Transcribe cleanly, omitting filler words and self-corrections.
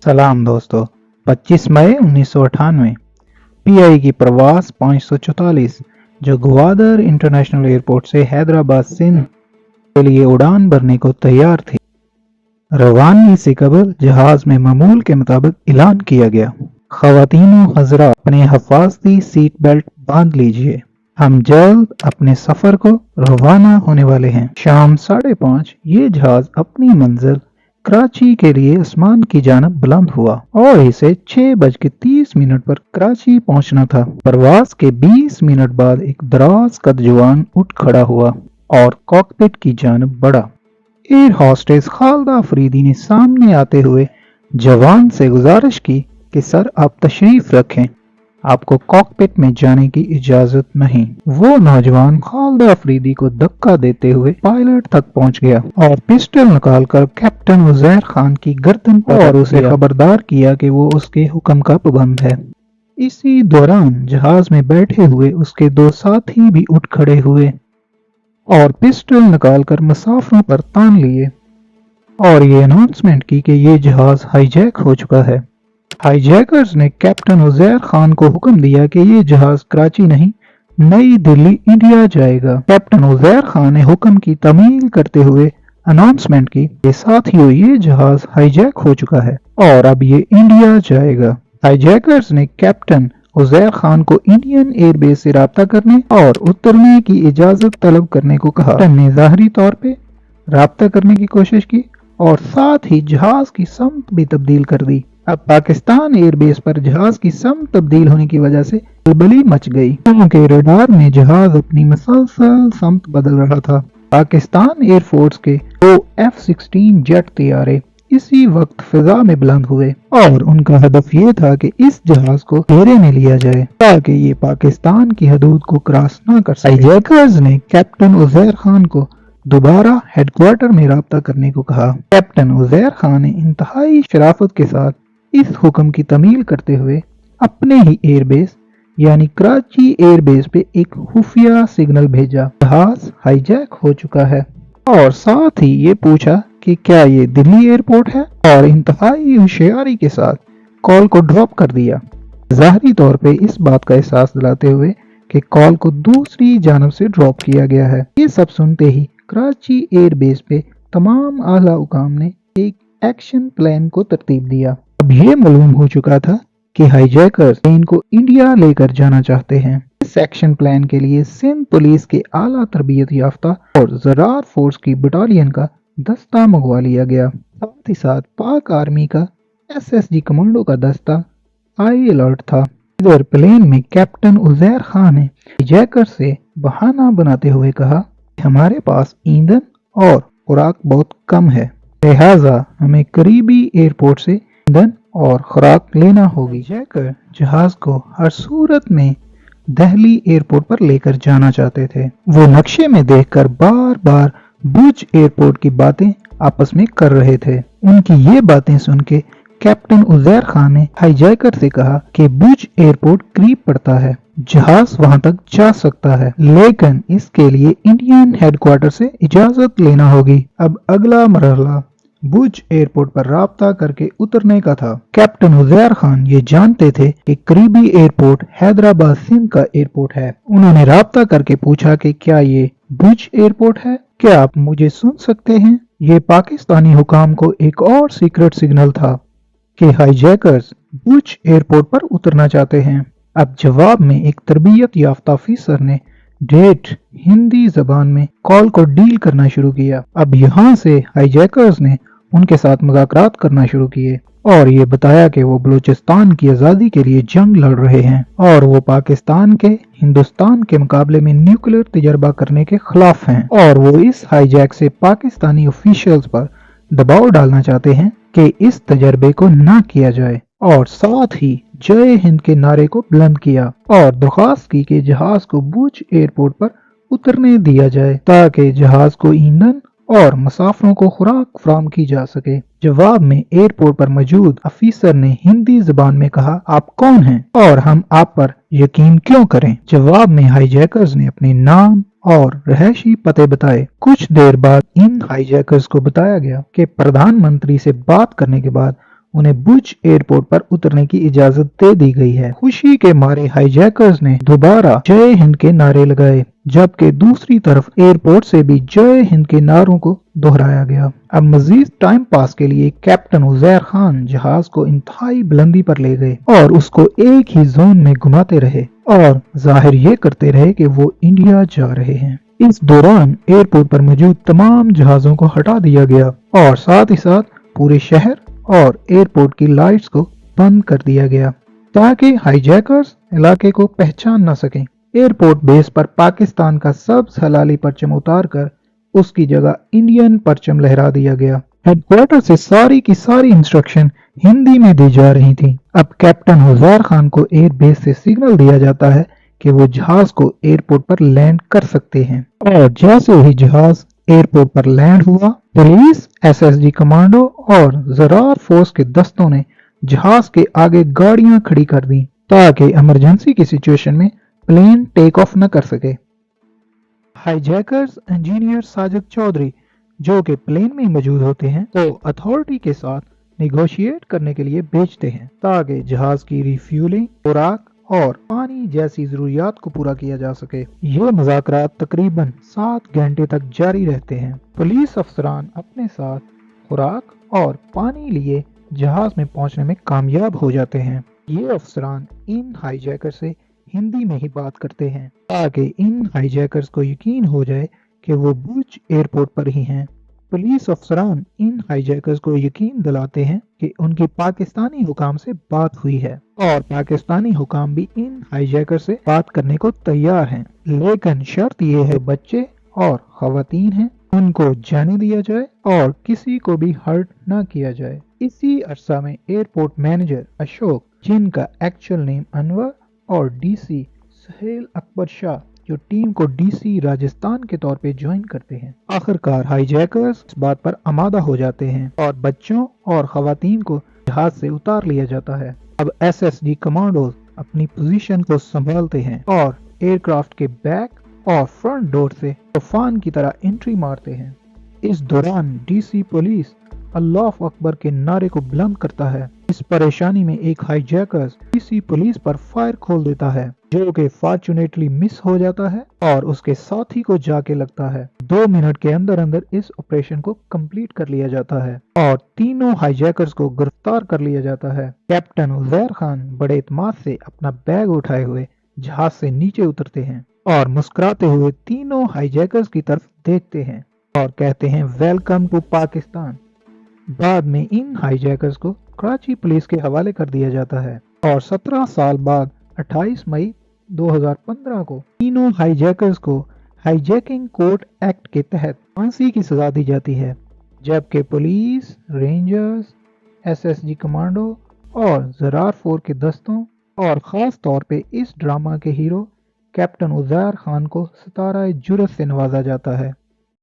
सलाम दोस्तों। 25 मई 1998 पीआई की प्रवास 544 जो ग्वादर इंटरनेशनल एयरपोर्ट से हैदराबाद सिंध के लिए उड़ान भरने को तैयार थी। रवानगी से कबल जहाज में मामूल के मुताबिक ऐलान किया गया, ख़वातीनो हज़रा अपने हिफाज़ती सीट बेल्ट बांध लीजिए, हम जल्द अपने सफर को रवाना होने वाले हैं। शाम 5:30 ये जहाज अपनी मंजिल कराची के लिए आसमान की जानब बुलंद हुआ और इसे 6:30 पर कराची पहुंचना था। प्रवास के 20 मिनट बाद एक दराज कद जवान उठ खड़ा हुआ और कॉकपिट की जानब बढ़ा। एयर होस्टेस खालदा अफरीदी ने सामने आते हुए जवान से गुजारिश की कि सर आप तशरीफ रखें, आपको कॉकपिट में जाने की इजाजत नहीं। वो नौजवान खालदा अफरीदी को धक्का देते हुए पायलट तक पहुंच गया और पिस्टल निकालकर कैप्टन उजैर खान की गर्दन पर और उसे खबरदार किया कि वो उसके हुक्म का पाबंद है। इसी दौरान जहाज में बैठे हुए उसके दो साथी भी उठ खड़े हुए और पिस्टल निकालकर मुसाफिरों पर तान लिए और ये अनाउंसमेंट की कि ये जहाज हाईजैक हो चुका है। हाईजैकर्स ने कैप्टन उजैर खान को हुक्म दिया कि ये जहाज कराची नहीं, नई दिल्ली इंडिया जाएगा। कैप्टन उजैर खान ने हुक्म की तमील करते हुए अनाउंसमेंट की कि साथियों ये जहाज हाईजैक हो चुका है और अब ये इंडिया जाएगा। हाईजैकर्स ने कैप्टन उजैर खान को इंडियन एयरबेस से राब्ता करने और उतरने की इजाजत तलब करने को कहा। कैप्टन ने ज़ाहरी तौर पे राब्ता करने की कोशिश की और साथ ही जहाज की समत भी तब्दील कर दी। अब पाकिस्तान एयरबेस पर जहाज की समत तब्दील होने की वजह से खलबली मच गई, क्योंकि रडार में जहाज अपनी मुसलसल समत बदल रहा था। पाकिस्तान एयरफोर्स के 2 F-16 जेट तैयारे इसी वक्त फिजा में बुलंद हुए और उनका हदफ ये था कि इस जहाज को घेरे में लिया जाए ताकि ये पाकिस्तान की हदूद को क्रॉस न कर सके। हाईजैकर्स ने कैप्टन उजैर खान को दोबारा हेडक्वार्टर में राब्ता करने को कहा। कैप्टन उजैर खान ने इंतहाई शराफत के साथ इस हुक्म की तमील करते हुए अपने ही एयरबेस यानी कराची एयरबेस पे एक खुफिया सिग्नल भेजा, जहाज हाईजैक हो चुका है, और साथ ही ये पूछा कि क्या ये दिल्ली एयरपोर्ट है, और इंतहाई होशियारी के साथ कॉल को ड्रॉप कर दिया, ज़ाहरी तौर पे इस बात का एहसास दिलाते हुए कि कॉल को दूसरी जानब से ड्रॉप किया गया है। ये सब सुनते ही कराची एयरबेस पे तमाम आला हुकाम ने एक एक्शन प्लान को तरतीब दिया। अब ये मालूम हो चुका था कि हाईजैकर्स प्लेन को इंडिया लेकर जाना चाहते हैं। इस एक्शन प्लान के लिए सिंध पुलिस के आला तरबियत याफ्ता और ज़रार फोर्स की बटालियन का दस्ता मंगवा लिया गया। साथ ही साथ पाक आर्मी का SSG कमांडो का दस्ता हाई अलर्ट था। इधर प्लेन में कैप्टन उजैर खान ने हाईजैकर से बहाना बनाते हुए कहा, हमारे पास ईंधन और खुराक बहुत कम है, लिहाजा हमें करीबी एयरपोर्ट से ईंधन और खुराक लेना होगी। हाईजैकर जहाज को हर सूरत में दिल्ली एयरपोर्ट पर लेकर जाना चाहते थे। वो नक्शे में देखकर बार बार भुज एयरपोर्ट की बातें आपस में कर रहे थे। उनकी ये बातें सुन के कैप्टन उजैर खान ने हाईजैकर से कहा कि भुज एयरपोर्ट करीब पड़ता है, जहाज वहां तक जा सकता है, लेकिन इसके लिए इंडियन हेडक्वार्टर से इजाजत लेना होगी। अब अगला मरहला भुज एयरपोर्ट पर राब्ता करके उतरने का था। कैप्टन उजैर खान ये जानते थे कि करीबी एयरपोर्ट हैदराबाद सिंध का एयरपोर्ट है। उन्होंने राब्ता करके पूछा कि क्या ये भुज एयरपोर्ट है, क्या आप मुझे सुन सकते हैं। ये पाकिस्तानी हुकाम को एक और सीक्रेट सिग्नल था कि हाईजैकर्स भुज एयरपोर्ट पर उतरना चाहते हैं। अब जवाब में एक तरबियत याफ्ता अफसर ने डेट हिंदी जबान में कॉल को डील करना शुरू किया। अब यहाँ से हाईजैकर्स ने उनके साथ मुज़ाकरात करना शुरू किए और ये बताया कि वो बलूचिस्तान की आज़ादी के लिए जंग लड़ रहे हैं और वो पाकिस्तान के हिंदुस्तान के मुकाबले में न्यूक्लियर तजर्बा करने के खिलाफ हैं, और वो इस हाईजैक से पाकिस्तानी ऑफिशियल्स पर दबाव डालना चाहते हैं कि इस तजर्बे को ना किया जाए, और साथ ही जय हिंद के नारे को बुलंद किया और दरख्वास्त की कि जहाज को भुज एयरपोर्ट पर उतरने दिया जाए ताकि जहाज को ईंधन और मुसाफिरों को खुराक फराहम की जा सके। जवाब में एयरपोर्ट पर मौजूद अफसर ने हिंदी जबान में कहा, आप कौन हैं और हम आप पर यकीन क्यों करें। जवाब में हाईजैकर्स ने अपने नाम और रहायशी पते बताए। कुछ देर बाद इन हाईजैकर्स को बताया गया कि प्रधानमंत्री से बात करने के बाद उन्हें बुर्ज एयरपोर्ट पर उतरने की इजाजत दे दी गई है। खुशी के मारे हाईजैकर्स ने दोबारा जय हिंद के नारे लगाए, जबकि दूसरी तरफ एयरपोर्ट से भी जय हिंद के नारों को दोहराया गया। अब मजीद टाइम पास के लिए कैप्टन उजैर खान जहाज को इंतहाई बुलंदी पर ले गए और उसको एक ही जोन में घुमाते रहे और जाहिर ये करते रहे कि वो इंडिया जा रहे हैं। इस दौरान एयरपोर्ट पर मौजूद तमाम जहाजों को हटा दिया गया और साथ ही साथ पूरे शहर और एयरपोर्ट की लाइट्स को बंद कर दिया गया ताकि हाईजैकर्स इलाके को पहचान न सकें। एयरपोर्ट बेस पर पाकिस्तान का सब्ज हलाली परचम उतार कर उसकी जगह इंडियन परचम लहरा दिया गया। हेडक्वार्टर से सारी की सारी इंस्ट्रक्शन हिंदी में दी जा रही थी। अब कैप्टन उजैर खान को एयर बेस से सिग्नल दिया जाता है कि वो जहाज को एयरपोर्ट पर लैंड कर सकते हैं और जैसे ही जहाज एयरपोर्ट पर लैंड हुआ, पुलिस, एसएसजी कमांडो और ज़रार फोर्स के दस्तों ने जहाज के आगे गाड़ियां खड़ी कर दी ताकि इमरजेंसी की सिचुएशन में प्लेन टेक ऑफ न कर सके। हाईजैकर्स इंजीनियर साजिद चौधरी जो कि प्लेन में मौजूद होते हैं तो अथॉरिटी के साथ निगोशिएट करने के लिए भेजते हैं ताकि जहाज की रिफ्यूलिंग, खुराक और पानी जैसी जरूरियात को पूरा किया जा सके। ये मुज़ाकरात तकरीबन 7 घंटे तक जारी रहते हैं। पुलिस अफसरान अपने साथ खुराक और पानी लिए जहाज में पहुंचने में कामयाब हो जाते हैं। ये अफसरान इन हाईजैकर से हिंदी में ही बात करते हैं ताकि इन हाईजैकर्स को यकीन हो जाए कि वो बुर्ज एयरपोर्ट पर ही हैं। पुलिस अफसरान इन हाईजैकर्स को यकीन दिलाते हैं कि उनकी पाकिस्तानी हुकाम से बात हुई है और पाकिस्तानी हुकाम भी इन हाईजैकर से बात करने को तैयार हैं, लेकिन शर्त ये है बच्चे और खवातीन हैं उनको जाने दिया जाए और किसी को भी हर्ट ना किया जाए। इसी अरसा में एयरपोर्ट मैनेजर अशोक, जिनका एक्चुअल नेम अनवर, और डीसी सुहेल अकबर शाह जो टीम को डीसी राजस्थान के तौर पे ज्वाइन करते हैं। आखिरकार हाईजैकर्स इस बात पर आमादा हो जाते हैं और बच्चों और खवातीन को जहाज से उतार लिया जाता है। अब एसएसजी कमांडोज अपनी पोजीशन को संभालते हैं और एयरक्राफ्ट के बैक और फ्रंट डोर से तूफान की तरह एंट्री मारते हैं। इस दौरान डीसी पुलिस अल्लाह अकबर के नारे को बुलंद करता है। इस परेशानी में एक हाईजैकर डीसी पुलिस पर फायर खोल देता है जो कि फॉर्चुनेटली मिस हो जाता है और उसके साथी को जाके लगता है। 2 मिनट के अंदर अंदर इस ऑपरेशन को कंप्लीट कर लिया जाता है और तीनों हाईजैकर्स को गिरफ्तार कर लिया जाता है। कैप्टन उजैर खान बड़े इत्मीनान से अपना बैग उठाए हुए जहाज से नीचे उतरते हैं और मुस्कुराते हुए तीनों हाईजैकर्स की तरफ देखते हैं और कहते हैं वेलकम टू पाकिस्तान। बाद में इन हाईजैकर्स को कराची पुलिस के हवाले कर दिया जाता है और 17 साल बाद 28 मई 2015 को तीनों हाईजैकर्स को हाईजैकिंग कोर्ट एक्ट के तहत फांसी की सजा दी जाती है, जबकि पुलिस, रेंजर्स, एसएसजी कमांडो और ज़रार फोर के दस्तों और ख़ास तौर पे इस ड्रामा के हीरो कैप्टन उजैर खान को सितारा जुर्रत से नवाजा जाता है।